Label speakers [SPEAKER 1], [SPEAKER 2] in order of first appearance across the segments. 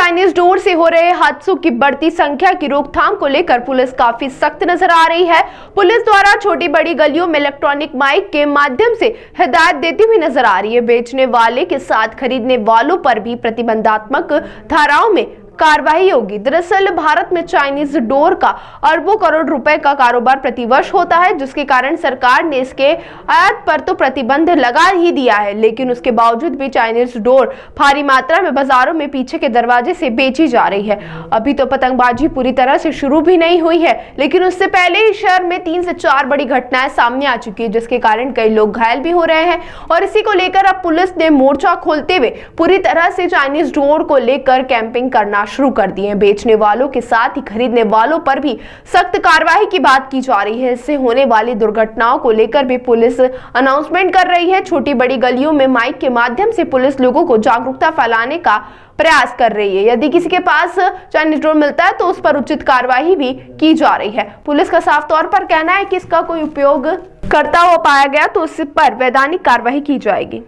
[SPEAKER 1] Chinese door से हो रहे हादसों की बढ़ती संख्या की रोकथाम को लेकर पुलिस काफी सख्त नजर आ रही है। पुलिस द्वारा छोटी बड़ी गलियों में इलेक्ट्रॉनिक माइक के माध्यम से हिदायत देती हुई नजर आ रही है। बेचने वाले के साथ खरीदने वालों पर भी प्रतिबंधात्मक धाराओं में कार्रवाई होगी। दरअसल भारत में चाइनीज डोर का अरबों करोड़ रुपए का कारोबार प्रतिवर्ष होता है, जिसके कारण सरकार ने इसके आयात पर तो प्रतिबंध लगा ही दिया है, लेकिन उसके बावजूद भी चाइनीज डोर भारी मात्रा में बाजारों में पीछे के दरवाजे से बेची जा रही है। अभी तो पतंगबाजी पूरी तरह से शुरू भी नहीं हुई है, लेकिन उससे पहले ही शहर में 3 से 4 बड़ी घटनाएं सामने आ चुकी है, जिसके कारण कई लोग घायल भी हो रहे हैं। और इसी को लेकर अब पुलिस ने मोर्चा खोलते हुए पूरी तरह से चाइनीज डोर को लेकर कैंपिंग करना शुरू कर दिए हैं। बेचने वालों के साथ ही खरीदने वालों पर भी सख्त कार्रवाई की बात की जा रही है। इससे होने वाली दुर्घटनाओं को लेकर भी पुलिस अनाउंसमेंट कर रही है। छोटी बड़ी गलियों में माइक के माध्यम से पुलिस लोगों को जागरूकता फैलाने का प्रयास कर रही है। यदि किसी के पास चाइनीज डोर मिलता है तो उस पर उचित कार्रवाई भी की जा रही है। पुलिस का साफ तौर पर कहना है कि इसका कोई उपयोग करता हुआ पाया गया तो उस पर वैधानिक कार्रवाई की जाएगी।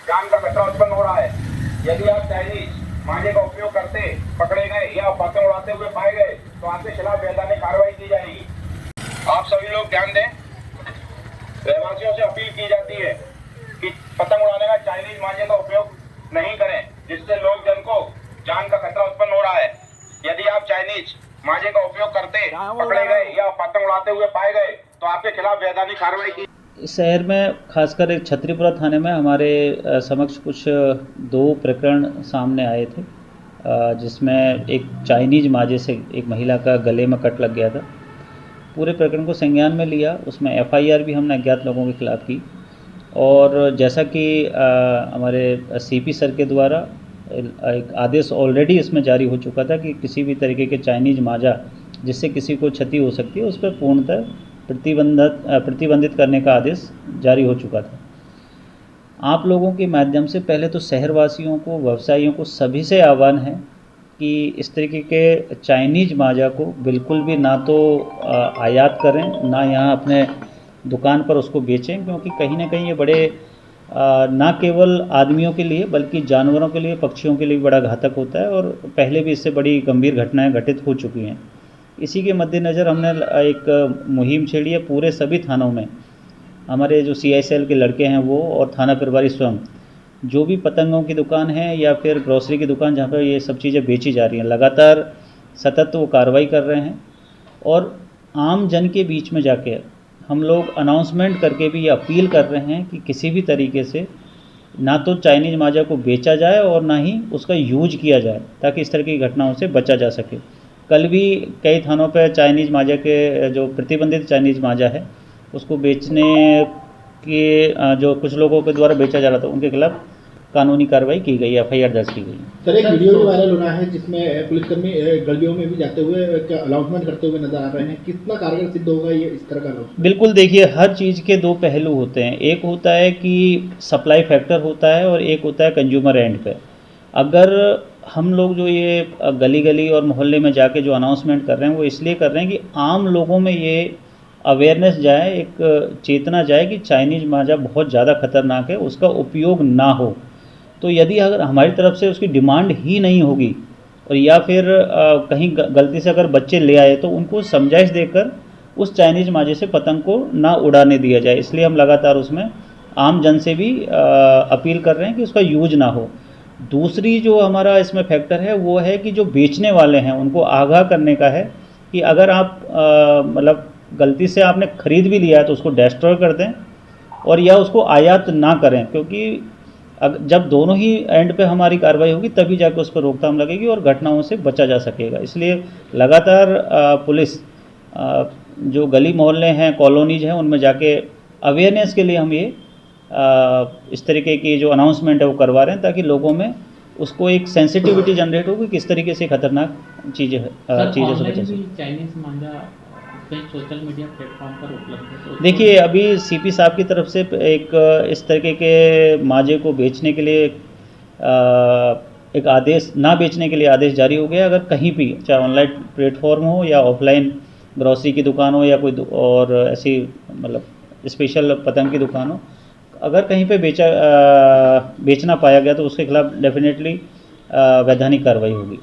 [SPEAKER 2] जान का खतरा उत्पन्न हो रहा है। यदि आप चाइनीज मांझे का उपयोग करते पकड़े गए या पतंग उड़ाते हुए पाए गए तो आपके खिलाफ वैधानिक कार्रवाई की जाएगी। आप सभी लोग ध्यान दें, रहवासियों से अपील की जाती है कि पतंग उड़ाने में चाइनीज मांझे का उपयोग नहीं करें, जिससे लोग जन को जान का खतरा उत्पन्न हो रहा है। यदि आप चाइनीज मांझे का उपयोग करते पकड़े गए या पतंग उड़ाते हुए पाए गए तो आपके खिलाफ वैधानिक कार्रवाई की।
[SPEAKER 3] इस शहर में खासकर एक छतरीपुरा थाने में हमारे समक्ष कुछ 2 प्रकरण सामने आए थे, जिसमें एक चाइनीज मांझे से एक महिला का गले में कट लग गया था। पूरे प्रकरण को संज्ञान में लिया, उसमें एफआईआर भी हमने अज्ञात लोगों के खिलाफ की। और जैसा कि हमारे सीपी सर के द्वारा एक आदेश ऑलरेडी इसमें जारी हो चुका था कि किसी भी तरीके के चाइनीज मांझा जिससे किसी को क्षति हो सकती है उस पर पूर्णतः प्रतिबंधित करने का आदेश जारी हो चुका था। आप लोगों के माध्यम से पहले तो शहरवासियों को, व्यवसायियों को, सभी से आह्वान है कि इस तरीके के चाइनीज मांझा को बिल्कुल भी ना तो आयात करें, ना यहाँ अपने दुकान पर उसको बेचें, क्योंकि कहीं ना कहीं ये बड़े ना केवल आदमियों के लिए बल्कि जानवरों के लिए, पक्षियों के लिए बड़ा घातक होता है। और पहले भी इससे बड़ी गंभीर घटनाएं घटित हो चुकी हैं। इसी के मद्देनज़र हमने एक मुहिम छेड़ी है पूरे सभी थानों में। हमारे जो CICL के लड़के हैं वो और थाना प्रभारी स्वयं, जो भी पतंगों की दुकान है या फिर ग्रोसरी की दुकान जहाँ पर ये सब चीज़ें बेची जा रही हैं, लगातार सतत वो कार्रवाई कर रहे हैं। और आम जन के बीच में जाके हम लोग अनाउंसमेंट करके भी ये अपील कर रहे हैं कि किसी भी तरीके से ना तो चाइनीज मांझा को बेचा जाए और ना ही उसका यूज किया जाए, ताकि इस तरह की घटनाओं से बचा जा सके। कल भी कई थानों पर चाइनीज मांझा के जो प्रतिबंधित चाइनीज मांझा है उसको बेचने के जो कुछ लोगों के द्वारा बेचा जा रहा था, उनके खिलाफ कानूनी कार्रवाई की गई, FIR दर्ज की गई।
[SPEAKER 4] सर, एक वीडियो भी वायरल हो रहा है जिसमें पुलिसकर्मी गलियों में भी जाते हुए अनाउंसमेंट करते हुए नजर आ रहे हैं। कितना कारगर सिद्ध होगा ये इस तरह का अनाउंसमेंट?
[SPEAKER 3] बिल्कुल, देखिए, हर चीज़ के 2 पहलू होते हैं। एक होता है कि सप्लाई फैक्टर होता है और एक होता है कंज्यूमर एंड पे। अगर हम लोग जो ये गली गली और मोहल्ले में जाके जो अनाउंसमेंट कर रहे हैं वो इसलिए कर रहे हैं कि आम लोगों में ये अवेयरनेस जाए, एक चेतना जाए कि चाइनीज मांझा बहुत ज़्यादा खतरनाक है, उसका उपयोग ना हो। तो यदि अगर हमारी तरफ से उसकी डिमांड ही नहीं होगी और या फिर कहीं गलती से अगर बच्चे ले आए तो उनको समझाइश देकर उस चाइनीज मांझे से पतंग को ना उड़ाने दिया जाए। इसलिए हम लगातार उसमें आम जन से भी अपील कर रहे हैं कि उसका यूज ना हो। दूसरी जो हमारा इसमें फैक्टर है वो है कि जो बेचने वाले हैं उनको आगाह करने का है कि अगर आप मतलब गलती से आपने ख़रीद भी लिया है तो उसको डिस्ट्रॉय कर दें और या उसको आयात ना करें, क्योंकि जब दोनों ही एंड पे हमारी कार्रवाई होगी तभी जाकर उस पर रोकथाम लगेगी और घटनाओं से बचा जा सकेगा। इसलिए लगातार पुलिस जो गली मोहल्ले हैं, कॉलोनीज हैं, उनमें जाके अवेयरनेस के लिए हम ये इस तरीके की जो अनाउंसमेंट है वो करवा रहे हैं, ताकि लोगों में उसको एक सेंसिटिविटी जनरेट हो कि किस तरीके से खतरनाक चीज़ें से बचा सके।
[SPEAKER 5] चाइनीज मांझा सोशल मीडिया प्लेटफॉर्म पर उपलब्ध है।
[SPEAKER 3] देखिए, अभी CP साहब की तरफ से एक इस तरीके के मांझे को बेचने के लिए एक आदेश, ना बेचने के लिए आदेश जारी हो गया। अगर कहीं भी, चाहे ऑनलाइन प्लेटफॉर्म हो या ऑफलाइन ग्रोसरी की दुकान हो या कोई और ऐसी मतलब स्पेशल पतंग की दुकान हो, अगर कहीं पे बेचना पाया गया तो उसके खिलाफ डेफिनेटली वैधानिक कार्रवाई होगी।